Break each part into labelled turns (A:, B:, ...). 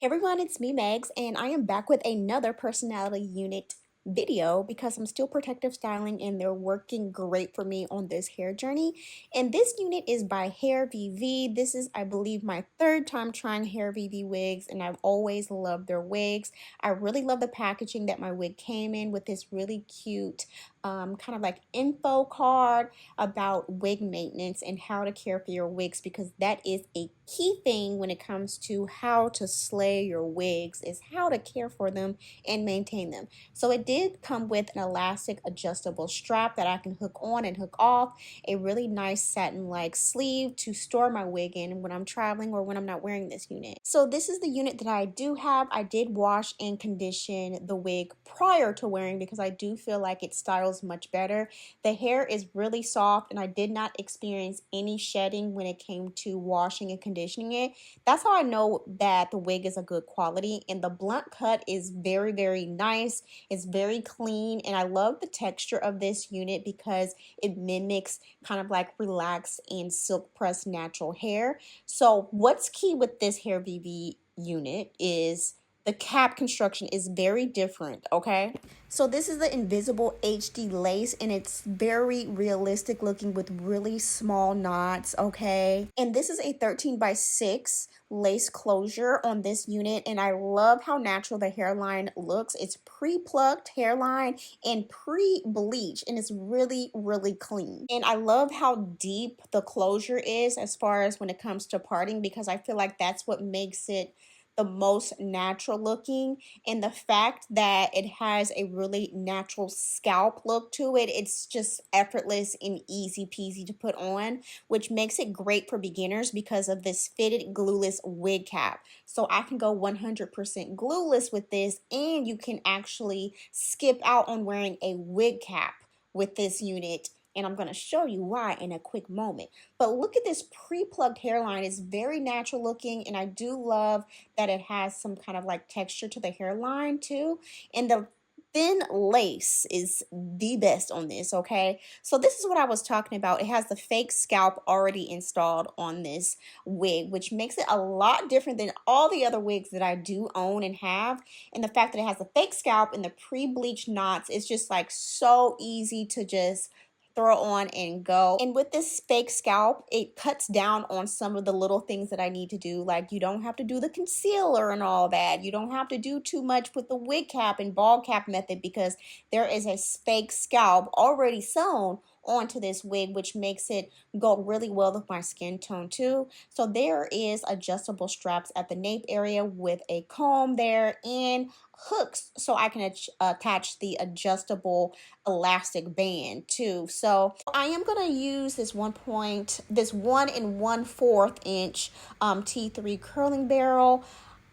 A: Hey everyone, it's me, Megs, and I am back with another personality unit video because I'm still protective styling and they're working great for me on this hair journey. And this unit is by Hairvivi. This is, I believe, my third time trying Hairvivi wigs, and I've always loved their wigs. I really love the packaging that my wig came in with this really cute kind of like info card about wig maintenance and how to care for your wigs, because that is a key thing when it comes to how to slay your wigs, is how to care for them and maintain them. So it did come with an elastic adjustable strap that I can hook on and hook off, a really nice satin like sleeve to store my wig in when I'm traveling or when I'm not wearing this unit. So this is the unit that I do have. I did wash and condition the wig prior to wearing because I do feel like it styles much better. The hair is really soft and I did not experience any shedding when it came to washing and conditioning it. That's how I know that the wig is a good quality. And the blunt cut is very, very nice. It's very clean, and I love the texture of this unit because it mimics kind of like relaxed and silk pressed natural hair. So what's key with this Hairvivi unit is the cap construction is very different, okay? So this is the invisible HD lace, and it's very realistic looking with really small knots, okay? And this is a 13 by 6 lace closure on this unit, and I love how natural the hairline looks. It's pre-plucked hairline and pre-bleach, and it's really, really clean. And I love how deep the closure is as far as when it comes to parting, because I feel like that's what makes it the most natural looking. And the fact that it has a really natural scalp look to it, it's just effortless and easy peasy to put on, which makes it great for beginners because of this fitted glueless wig cap. So I can go 100% glueless with this, and you can actually skip out on wearing a wig cap with this unit, and I'm going to show you why in a quick moment. But look at this pre-plucked hairline. It's very natural looking, and I do love that it has some kind of like texture to the hairline too. And the thin lace is the best on this, okay? So this is what I was talking about. It has the fake scalp already installed on this wig, which makes it a lot different than all the other wigs that I do own and have. And the fact that it has the fake scalp and the pre-bleached knots, it's just like so easy to just throw on and go. And with this fake scalp, it cuts down on some of the little things that I need to do. Like, you don't have to do the concealer and all that. You don't have to do too much with the wig cap and ball cap method because there is a fake scalp already sewn onto this wig, which makes it go really well with my skin tone too. So there is adjustable straps at the nape area with a comb there and hooks so I can attach the adjustable elastic band too. So I am going to use this 1 1/4 inch T3 curling barrel.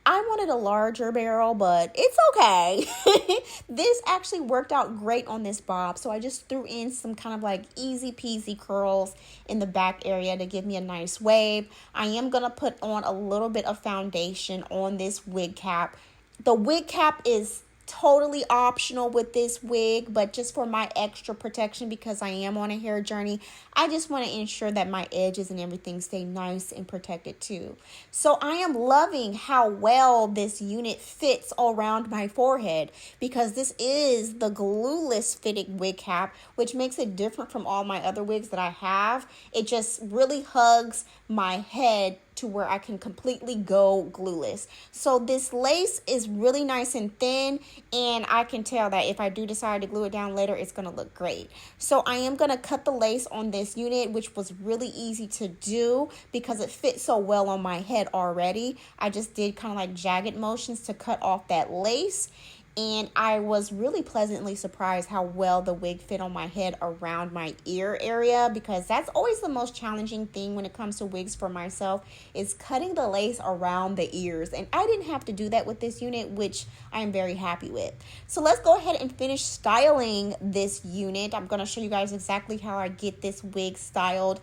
A: I wanted a larger barrel, but it's okay. This actually worked out great on this bob. So I just threw in some kind of like easy peasy curls in the back area to give me a nice wave. I am going to put on a little bit of foundation on this wig cap. The wig cap is totally optional with this wig, but just for my extra protection, because I am on a hair journey, I just want to ensure that my edges and everything stay nice and protected too. So I am loving how well this unit fits around my forehead, because this is the glueless fitted wig cap, which makes it different from all my other wigs that I have. It just really hugs my head to where I can completely go glueless. So this lace is really nice and thin, and I can tell that if I do decide to glue it down later, it's gonna look great. So I am gonna cut the lace on this unit, which was really easy to do because it fits so well on my head already. I just did kind of like jagged motions to cut off that lace. And I was really pleasantly surprised how well the wig fit on my head around my ear area, because that's always the most challenging thing when it comes to wigs for myself, is cutting the lace around the ears. And I didn't have to do that with this unit, which I am very happy with. So let's go ahead and finish styling this unit. I'm going to show you guys exactly how I get this wig styled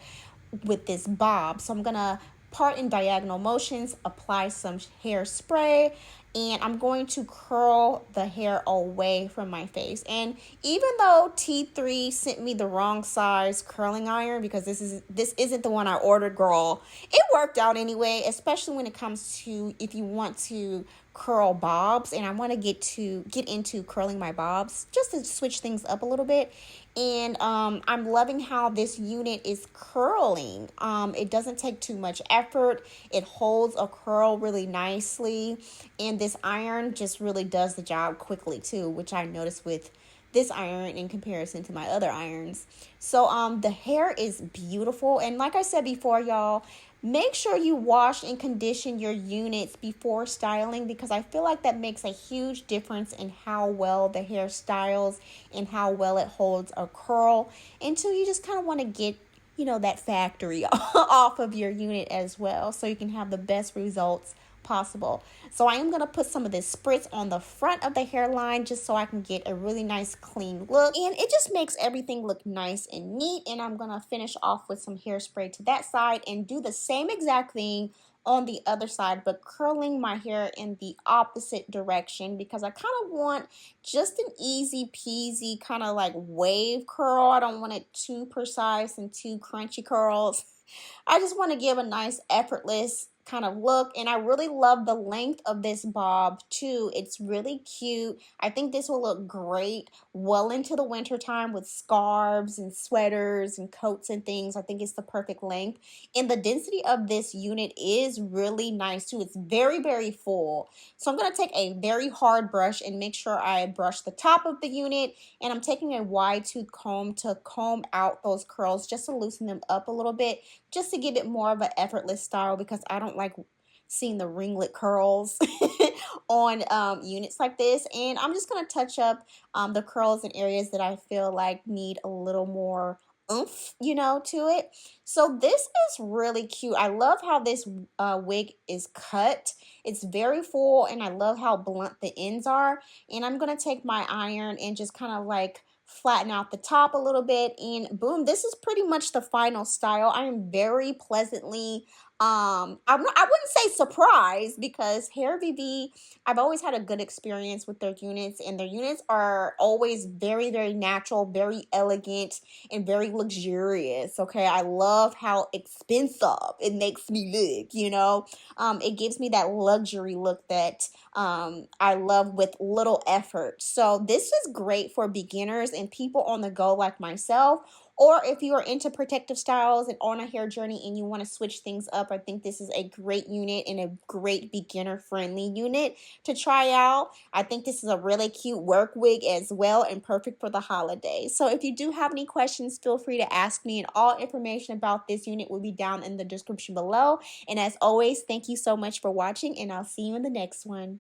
A: with this bob. So I'm going to part in diagonal motions, apply some hairspray, and I'm going to curl the hair away from my face. And even though T3 sent me the wrong size curling iron, because this isn't the one I ordered, girl, it worked out anyway, especially when it comes to if you want to curl bobs, and I want to get into curling my bobs just to switch things up a little bit. And I'm loving how this unit is curling. It doesn't take too much effort. It holds a curl really nicely, and this iron just really does the job quickly too, which I noticed with this iron in comparison to my other irons. So the hair is beautiful, and like I said before, y'all, make sure you wash and condition your units before styling, because I feel like that makes a huge difference in how well the hair styles and how well it holds a curl, until you just kind of want to get, you know, that factory off of your unit as well, so you can have the best results possible. So I am going to put some of this spritz on the front of the hairline just so I can get a really nice clean look, and it just makes everything look nice and neat. And I'm going to finish off with some hairspray to that side and do the same exact thing on the other side, but curling my hair in the opposite direction, because I kind of want just an easy peasy kind of like wave curl. I don't want it too precise and too crunchy curls. I just want to give a nice effortless kind of look, and I really love the length of this bob too. It's really cute. I think this will look great well into the winter time with scarves and sweaters and coats and things. I think it's the perfect length, and the density of this unit is really nice too. It's very, very full. So I'm going to take a very hard brush and make sure I brush the top of the unit, and I'm taking a wide tooth comb to comb out those curls just to loosen them up a little bit, just to give it more of an effortless style, because I don't like seeing the ringlet curls on units like this. And I'm just going to touch up the curls in areas that I feel like need a little more oomph, you know, to it. So this is really cute. I love how this wig is cut. It's very full, and I love how blunt the ends are. And I'm going to take my iron and just kind of like flatten out the top a little bit, and boom, this is pretty much the final style. I am very pleasantly I wouldn't say surprised, because Hairvivi, I've always had a good experience with their units, and their units are always very, very natural, very elegant, and very luxurious. Okay, I love how expensive it makes me look, you know. It gives me that luxury look that I love with little effort. So this is great for beginners and people on the go like myself, or if you are into protective styles and on a hair journey and you want to switch things up. I think this is a great unit and a great beginner friendly unit to try out. I think this is a really cute work wig as well, and perfect for the holidays. So if you do have any questions, feel free to ask me, and all information about this unit will be down in the description below. And as always, thank you so much for watching, and I'll see you in the next one.